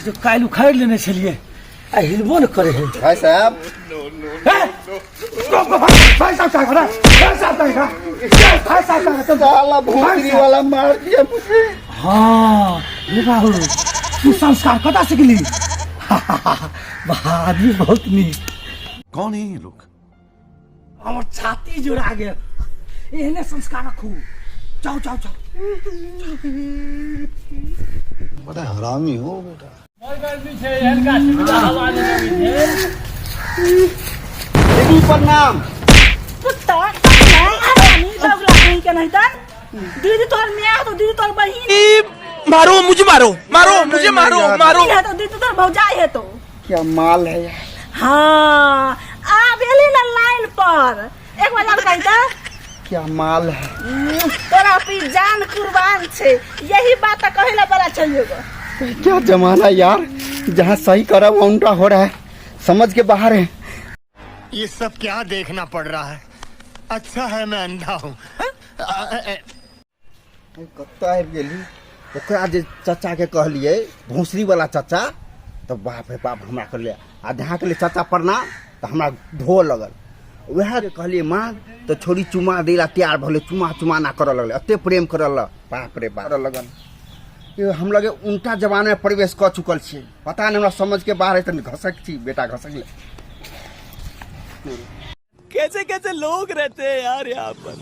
जो काल उखाड़ लेने चलिए हिलबो न करे है भाई साहब साला भूतरी वाला मार दिया मुझे। हाँ ये बाबू तू संस्कार कता सिखली आदमी बहुत नी। कौन है ये लोग? हमर छाती जुड़ा गया एहने संस्कार रखू। जाओ जाओ जाओ बड़ा हरामी हो बेटा। दीदी प्रणाम। दीदी तोर मियाँ तो दीदी तोर बहिन मारो मुझे मारो मारो मुझे मारो मारो है तो दीदी तोर भौजाई है तो क्या माल है यार। हाँ आप एली ना लाइन पर एक बार कही था क्या माल है। तोरा पे जान कुर्बान छे यही बात कहेला बड़ा चाहिएगा। क्या जमाना यार जहाँ सही करा वहाँ उल्टा हो रहा है समझ के बाहर है। ये सब क्या देखना पड़ रहा है। अच्छा है मैं अंधा हूँ। कत्ता है गेली ओकरा जे चाचा के कहलिए भोसरी वाला चाचा तो बाप रे बाप हमरा कर लिया आ जहाँ के लिए चाचा पड़ना तो हमरा धो लगल वह जे कहलिए माँ तो छोरी चुमा देला तैयार भले चुमा चुमा ना कर लगल अते प्रेम करल बाप रे बाप लगन ये हम लगे उल्टा जमाने में प्रवेश कर चुकल छे पता नहीं हमरा समझ के बाहर है तो घसक छी बेटा घसक ले। कैसे कैसे लोग रहते हैं यार यहाँ पर।